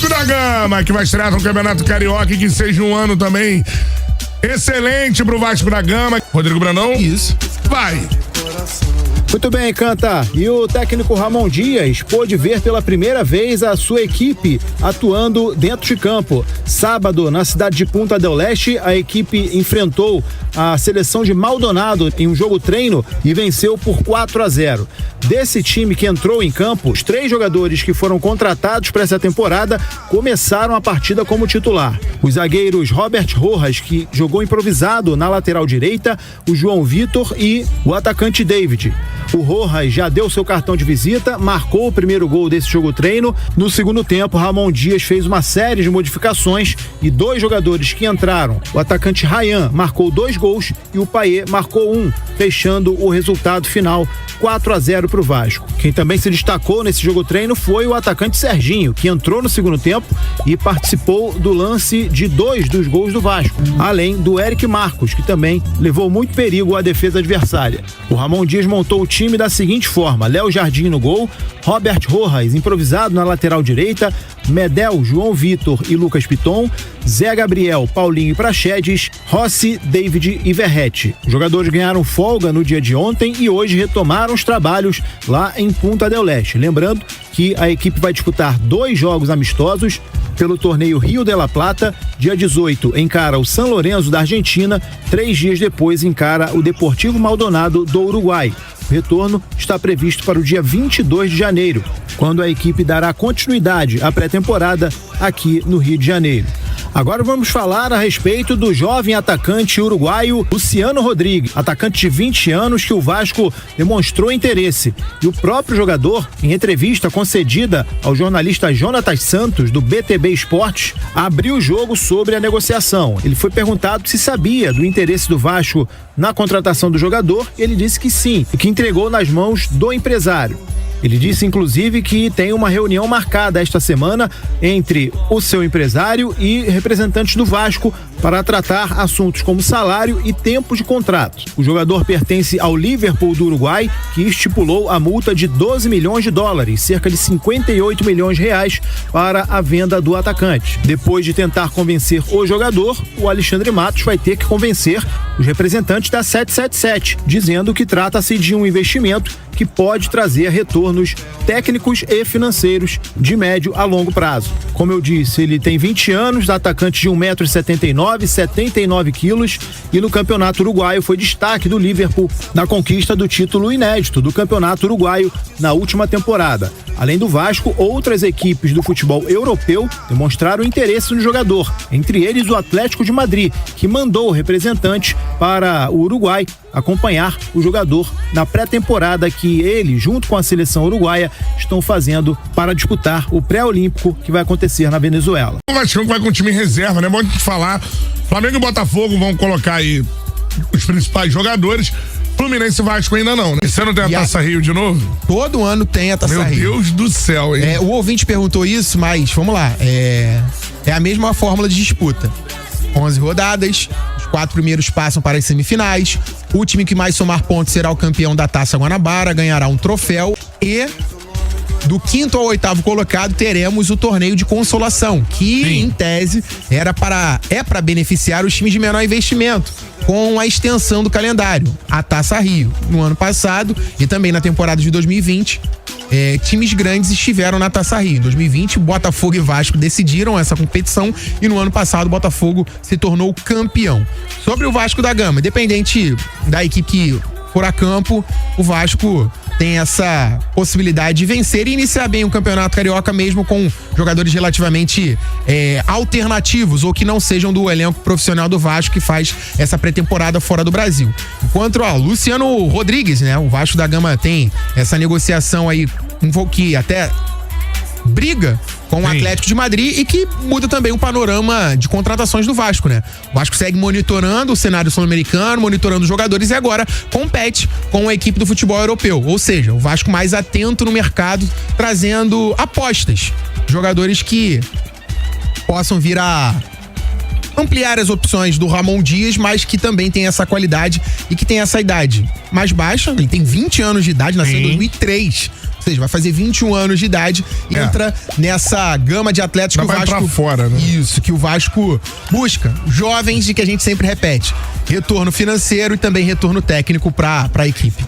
Vasco da Gama, que vai estrear no Campeonato Carioca e que seja um ano também excelente pro Vasco da Gama. Rodrigo Brandão? Isso. Vai. Muito bem, Canta. E o técnico Ramon Dias pôde ver pela primeira vez a sua equipe atuando dentro de campo. Sábado, na cidade de Punta del Este, a equipe enfrentou a seleção de Maldonado em um jogo treino e venceu por 4-0. Desse time que entrou em campo, os 3 jogadores que foram contratados para essa temporada começaram a partida como titular. Os zagueiros Robert Rojas, que jogou improvisado na lateral direita, o João Vitor e o atacante David. O Rojas já deu seu cartão de visita, marcou o primeiro gol desse jogo treino. No segundo tempo, Ramon Dias fez uma série de modificações e 2 jogadores que entraram. O atacante Ryan marcou 2 gols e o Payet marcou 1, fechando o resultado final 4-0 para o Vasco. Quem também se destacou nesse jogo treino foi o atacante Serginho, que entrou no segundo tempo e participou do lance de 2 dos gols do Vasco, além do Eric Marcos, que também levou muito perigo à defesa adversária. O Ramon Dias montou o time da seguinte forma: Léo Jardim no gol, Robert Rojas improvisado na lateral direita, Medel, João Vitor e Lucas Piton, Zé Gabriel, Paulinho e Praxedes, Rossi, David e Verrete. Os jogadores ganharam folga no dia de ontem e hoje retomaram os trabalhos lá em Punta del Este. Lembrando que a equipe vai disputar 2 jogos amistosos pelo torneio Rio de la Plata. Dia 18 encara o San Lorenzo da Argentina, 3 dias depois encara o Deportivo Maldonado do Uruguai. O retorno está previsto para o dia 22 de janeiro, quando a equipe dará continuidade à pré-temporada aqui no Rio de Janeiro. Agora vamos falar a respeito do jovem atacante uruguaio Luciano Rodrigues, atacante de 20 anos que o Vasco demonstrou interesse. E o próprio jogador, em entrevista concedida ao jornalista Jonatas Santos, do BTB Esportes, abriu o jogo sobre a negociação. Ele foi perguntado se sabia do interesse do Vasco na contratação do jogador e ele disse que sim, e que entregou nas mãos do empresário. Ele disse, inclusive, que tem uma reunião marcada esta semana entre o seu empresário e representantes do Vasco para tratar assuntos como salário e tempo de contrato. O jogador pertence ao Liverpool do Uruguai, que estipulou a multa de 12 milhões de dólares, cerca de 58 milhões de reais, para a venda do atacante. Depois de tentar convencer o jogador, o Alexandre Matos vai ter que convencer os representantes da 777, dizendo que trata-se de um investimento que pode trazer retornos técnicos e financeiros de médio a longo prazo. Como eu disse, ele tem 20 anos, atacante de 1,79m, 79 quilos, e no Campeonato Uruguaio foi destaque do Liverpool na conquista do título inédito do Campeonato Uruguaio na última temporada. Além do Vasco, outras equipes do futebol europeu demonstraram interesse no jogador, entre eles o Atlético de Madrid, que mandou representantes para o Uruguai acompanhar o jogador na pré-temporada que ele, junto com a seleção uruguaia, estão fazendo para disputar o pré-olímpico que vai acontecer na Venezuela. O Vasco vai com o time em reserva, né? Bom de falar. Flamengo e Botafogo vão colocar aí os principais jogadores. Fluminense e Vasco ainda não, né? Esse ano tem a Taça Rio de novo? Todo ano tem a Taça Rio. Meu Deus do céu, hein? O ouvinte perguntou isso, mas vamos lá. É a mesma fórmula de disputa. 11 rodadas, os 4 primeiros passam para as semifinais. O time que mais somar pontos será o campeão da Taça Guanabara, ganhará um troféu e do 5º ao 8º colocado teremos o torneio de consolação, que em tese é para beneficiar os times de menor investimento, com a extensão do calendário. A Taça Rio, no ano passado e também na temporada de 2020, times grandes estiveram na Taça Rio. Em 2020, Botafogo e Vasco decidiram essa competição e no ano passado o Botafogo se tornou campeão. Sobre o Vasco da Gama, independente da equipe que for a campo, o Vasco tem essa possibilidade de vencer e iniciar bem o Campeonato Carioca mesmo com jogadores relativamente alternativos ou que não sejam do elenco profissional do Vasco que faz essa pré-temporada fora do Brasil. Enquanto, Luciano Rodrigues, né? O Vasco da Gama tem essa negociação aí que até briga com o Atlético de Madrid e que muda também o panorama de contratações do Vasco, né? O Vasco segue monitorando o cenário sul-americano, monitorando os jogadores e agora compete com a equipe do futebol europeu. Ou seja, o Vasco mais atento no mercado, trazendo apostas. Jogadores que possam vir a ampliar as opções do Ramon Dias, mas que também tem essa qualidade e que tem essa idade mais baixa. Ele tem 20 anos de idade, nasceu em 2003. Ou seja, vai fazer 21 anos de idade e entra nessa gama de atletas que o Vasco... pra fora, né? Isso, que o Vasco busca. Jovens e que a gente sempre repete. Retorno financeiro e também retorno técnico pra equipe.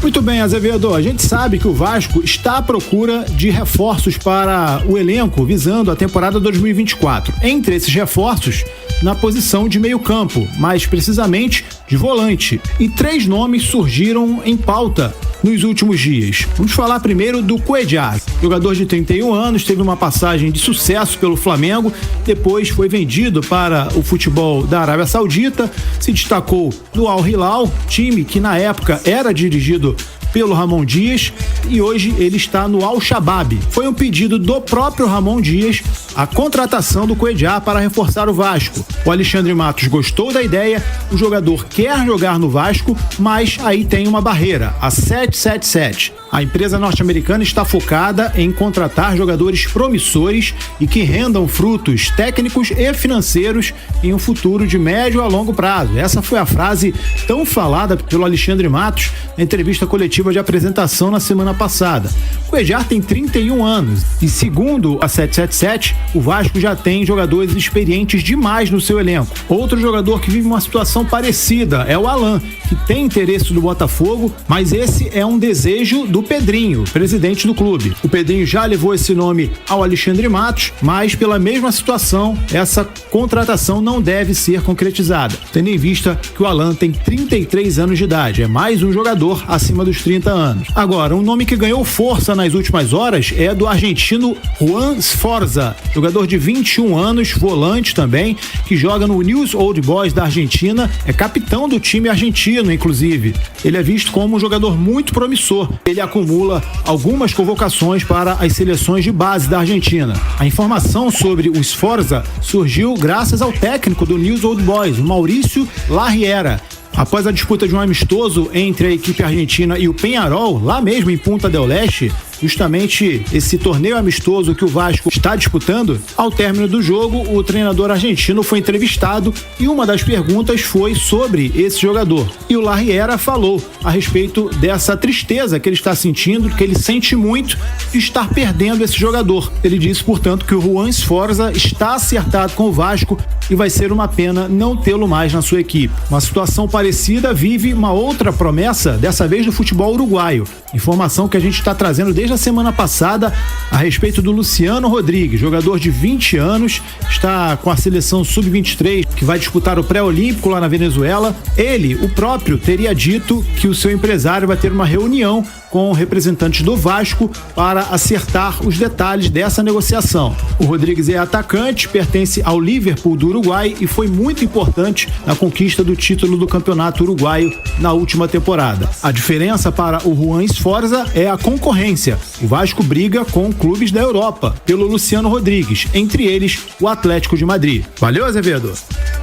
Muito bem, Azevedo. A gente sabe que o Vasco está à procura de reforços para o elenco visando a temporada 2024. Entre esses reforços, na posição de meio-campo, mais precisamente de volante. E 3 nomes surgiram em pauta nos últimos dias. Vamos falar primeiro do Cuéllar. Jogador de 31 anos, teve uma passagem de sucesso pelo Flamengo, depois foi vendido para o futebol da Arábia Saudita, se destacou no Al Hilal, time que na época era dirigido pelo Ramon Dias, e hoje ele está no Al-Shabaab. Foi um pedido do próprio Ramon Dias a contratação do Cuéllar para reforçar o Vasco. O Alexandre Matos gostou da ideia, o jogador quer jogar no Vasco, mas aí tem uma barreira, a 777. A empresa norte-americana está focada em contratar jogadores promissores e que rendam frutos técnicos e financeiros em um futuro de médio a longo prazo. Essa foi a frase tão falada pelo Alexandre Matos na entrevista coletiva de apresentação na semana passada. O Cuéllar tem 31 anos e, segundo a 777, o Vasco já tem jogadores experientes demais no seu elenco. Outro jogador que vive uma situação parecida é o Alan, que tem interesse do Botafogo, mas esse é um desejo do Pedrinho, presidente do clube. O Pedrinho já levou esse nome ao Alexandre Matos, mas pela mesma situação, essa contratação não deve ser concretizada, tendo em vista que o Alan tem 33 anos de idade, é mais um jogador acima dos 30 anos. Agora, um nome que ganhou força nas últimas horas é do argentino Juan Sforza, jogador de 21 anos, volante também, que joga no Newell's Old Boys da Argentina, é capitão do time argentino, inclusive. Ele é visto como um jogador muito promissor. Ele acumula algumas convocações para as seleções de base da Argentina. A informação sobre o Sforza surgiu graças ao técnico do Newell's Old Boys, o Maurício Larriera. Após a disputa de um amistoso entre a equipe argentina e o Peñarol, lá mesmo em Punta del Este, justamente esse torneio amistoso que o Vasco está disputando, ao término do jogo, o treinador argentino foi entrevistado e uma das perguntas foi sobre esse jogador. E o Larriera falou a respeito dessa tristeza que ele está sentindo, que ele sente muito de estar perdendo esse jogador. Ele disse, portanto, que o Juan Sforza está acertado com o Vasco e vai ser uma pena não tê-lo mais na sua equipe. Uma situação parecida vive uma outra promessa, dessa vez do futebol uruguaio. Informação que a gente está trazendo desde a semana passada a respeito do Luciano Rodrigues, jogador de 20 anos, está com a seleção sub-23 que vai disputar o pré-olímpico lá na Venezuela. Ele, o próprio, teria dito que o seu empresário vai ter uma reunião com representantes do Vasco para acertar os detalhes dessa negociação. O Rodrigues é atacante, pertence ao Liverpool do Uruguai e foi muito importante na conquista do título do Campeonato Uruguaio na última temporada. A diferença para o Juan Sforza é a concorrência. O Vasco briga com clubes da Europa pelo Luciano Rodrigues, entre eles o Atlético de Madrid. Valeu, Azevedo?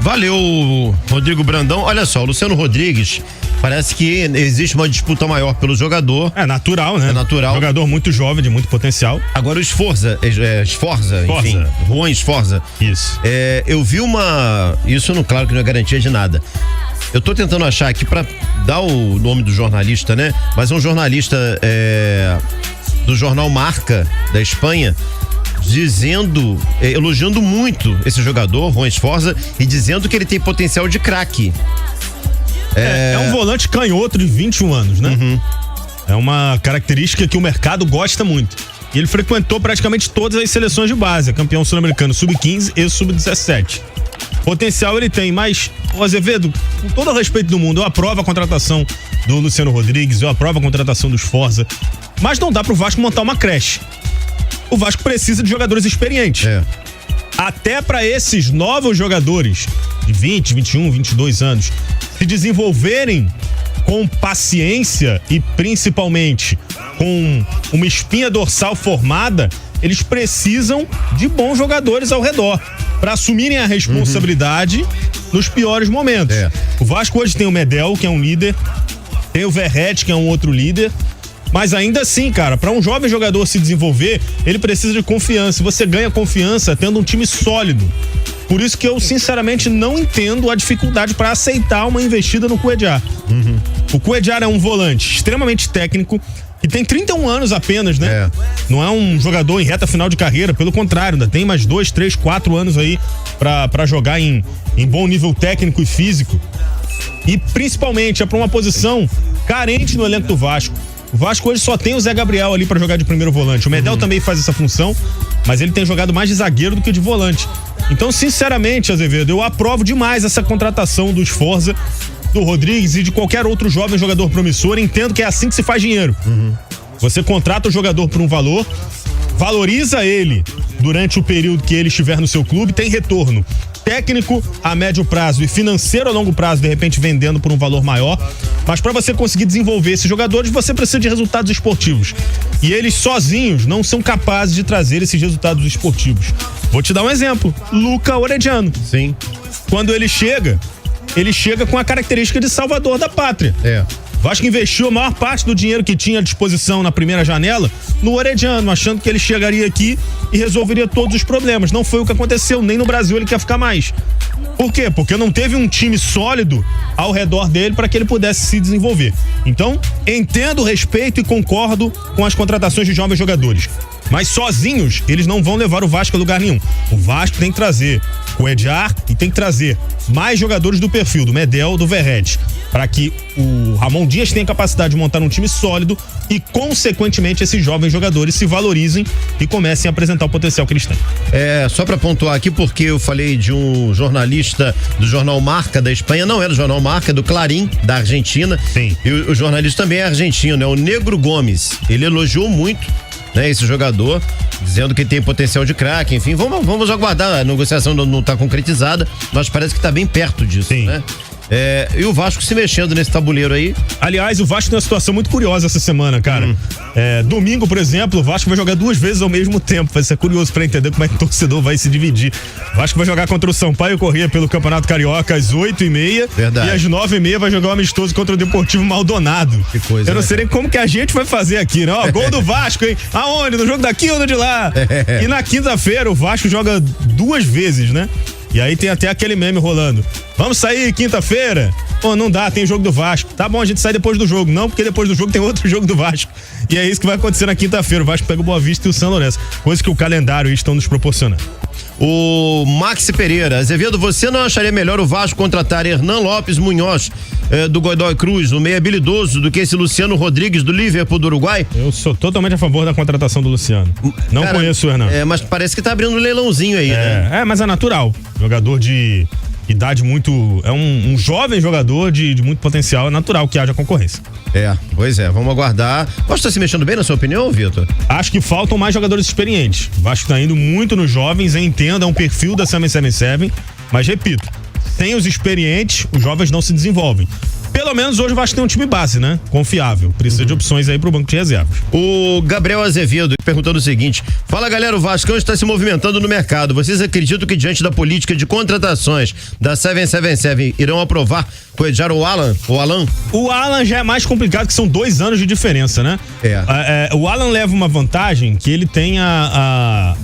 Valeu, Rodrigo Brandão. Olha só, o Luciano Rodrigues, parece que existe uma disputa maior pelo jogador. É natural, né? É natural. Jogador muito jovem, de muito potencial. Agora o Sforza, enfim, Juan Sforza. Isso. Eu vi isso, claro que não é garantia de nada. Eu tô tentando achar aqui pra dar o nome do jornalista, né? Mas é um jornalista do jornal Marca, da Espanha, elogiando muito esse jogador, Juan Sforza, e dizendo que ele tem potencial de craque. É um volante canhoto de 21 anos, né? Uhum. É uma característica que o mercado gosta muito. E ele frequentou praticamente todas as seleções de base, campeão sul-americano sub-15 e sub-17. Potencial ele tem, mas, o Azevedo, com todo o respeito do mundo, eu aprovo a contratação do Luciano Rodrigues, eu aprovo a contratação do Sforza, mas não dá pro Vasco montar uma creche. O Vasco precisa de jogadores experientes. Até para esses novos jogadores de 20, 21, 22 anos se desenvolverem com paciência e principalmente com uma espinha dorsal formada, eles precisam de bons jogadores ao redor para assumirem a responsabilidade nos piores momentos. O Vasco hoje tem o Medel, que é um líder, tem o Verratti, que é um outro líder, mas ainda assim, cara, para um jovem jogador se desenvolver, ele precisa de confiança. Você ganha confiança tendo um time sólido. Por isso que eu, sinceramente, não entendo a dificuldade para aceitar uma investida no Cuéllar. O Cuéllar é um volante extremamente técnico, que tem 31 anos apenas, né? Não é um jogador em reta final de carreira, pelo contrário, ainda tem mais 2, 3, 4 anos aí pra jogar em bom nível técnico e físico. E principalmente é pra uma posição carente no elenco do Vasco. O Vasco hoje só tem o Zé Gabriel ali pra jogar de primeiro volante. O Medel também faz essa função, mas ele tem jogado mais de zagueiro do que de volante. Então, sinceramente, Azevedo, eu aprovo demais essa contratação do Sforza, do Rodrigues e de qualquer outro jovem jogador promissor. Entendo que é assim que se faz dinheiro. Você contrata o jogador por um valor, valoriza ele durante o período que ele estiver no seu clube, tem retorno técnico a médio prazo e financeiro a longo prazo, de repente vendendo por um valor maior. Mas para você conseguir desenvolver esses jogadores, você precisa de resultados esportivos. E eles sozinhos não são capazes de trazer esses resultados esportivos. Vou te dar um exemplo. Luca Orediano. Sim. Quando ele chega com a característica de salvador da pátria. Vasco investiu a maior parte do dinheiro que tinha à disposição na primeira janela no Orediano, achando que ele chegaria aqui e resolveria todos os problemas. Não foi o que aconteceu, nem no Brasil ele quer ficar mais. Por quê? Porque não teve um time sólido ao redor dele para que ele pudesse se desenvolver. Então, entendo, respeito e concordo com as contratações de jovens jogadores. Mas sozinhos, eles não vão levar o Vasco a lugar nenhum. O Vasco tem que trazer o Edjar e tem que trazer mais jogadores do perfil, do Medel, do Verrete, para que o Ramon Dias tenha capacidade de montar um time sólido e, consequentemente, esses jovens jogadores se valorizem e comecem a apresentar o potencial que eles têm. Só para pontuar aqui, porque eu falei de um jornalista do jornal Marca da Espanha, não é do jornal Marca, é do Clarín, da Argentina. Sim. E o jornalista também é argentino, é o Negro Gomes. Ele elogiou muito, né, esse jogador, dizendo que tem potencial de craque, enfim, vamos aguardar, a negociação não tá concretizada, mas parece que tá bem perto disso, Sim. né? E o Vasco se mexendo nesse tabuleiro aí. Aliás, o Vasco tem uma situação muito curiosa essa semana, cara. Domingo, por exemplo, o Vasco vai jogar 2 vezes ao mesmo tempo. Vai ser curioso pra entender como é que o torcedor vai se dividir. O Vasco vai jogar contra o Sampaio Corrêa pelo Campeonato Carioca às 8h30. Verdade. E às 9h30 vai jogar um amistoso contra o Deportivo Maldonado. Que coisa, eu não né? sei nem como que a gente vai fazer aqui, né? Ó, gol do Vasco, hein? Aonde? No jogo daqui ou no de lá? E na quinta-feira o Vasco joga 2 vezes, né? E aí tem até aquele meme rolando. Vamos sair quinta-feira? Pô, não dá, tem jogo do Vasco. Tá bom, a gente sai depois do jogo. Não, porque depois do jogo tem outro jogo do Vasco. E é isso que vai acontecer na quinta-feira. O Vasco pega o Boa Vista e o São Lourenço. Coisa que o calendário estão nos proporcionando. O Maxi Pereira, Azevedo, você não acharia melhor o Vasco contratar Hernan Lopes Munhoz do Godoy Cruz, um meio habilidoso, do que esse Luciano Rodrigues do Liverpool do Uruguai? Eu sou totalmente a favor da contratação do Luciano. Não conheço o Hernan. Mas parece que tá abrindo um leilãozinho aí, né? Mas é natural. Jogador de idade muito... É um jovem jogador de muito potencial. É natural que haja concorrência. Pois é, vamos aguardar. O Vasco tá se mexendo bem, na sua opinião, Vitor? Acho que faltam mais jogadores experientes. O Vasco tá indo muito nos jovens, entenda, é um perfil da 777, mas repito, sem os experientes, os jovens não se desenvolvem. Pelo menos hoje o Vasco tem um time base, né? Confiável. Precisa de opções aí pro banco de reservas. O Gabriel Azevedo perguntando o seguinte: fala, galera, o Vascão está se movimentando no mercado. Vocês acreditam que diante da política de contratações da 777 irão aprovar com o Edjar ou Alan? O Alan já é mais complicado, que são 2 anos de diferença, né? O Alan leva uma vantagem que ele tem a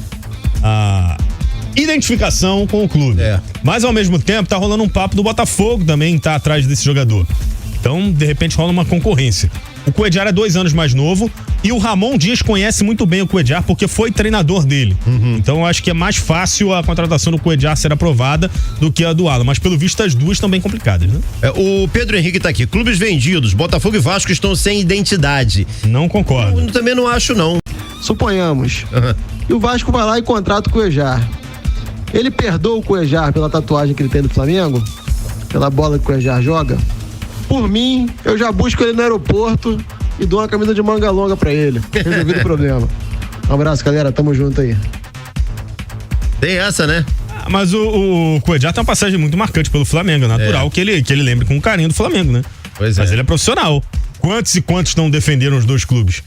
identificação com o clube. Mas ao mesmo tempo tá rolando um papo do Botafogo também, tá atrás desse jogador. Então, de repente, rola uma concorrência. O Cuéllar é 2 anos mais novo e o Ramon Dias conhece muito bem o Cuéllar porque foi treinador dele. Então, eu acho que é mais fácil a contratação do Cuéllar ser aprovada do que a do Alan. Mas, pelo visto, as duas estão bem complicadas, né? O Pedro Henrique tá aqui. Clubes vendidos, Botafogo e Vasco estão sem identidade. Não concordo. Eu também não acho, não. Suponhamos. E o Vasco vai lá e contrata o Cuéllar. Ele perdoa o Cuéllar pela tatuagem que ele tem do Flamengo? Pela bola que o Cuéllar joga? Por mim, eu já busco ele no aeroporto e dou uma camisa de manga longa pra ele. Resolvido o problema. Um abraço, galera. Tamo junto aí. Tem essa, né? Mas o Cuéllar tem uma passagem muito marcante pelo Flamengo. É natural que ele lembre com carinho do Flamengo, né? Pois Mas ele é profissional. Quantos e quantos não defenderam os 2 clubes?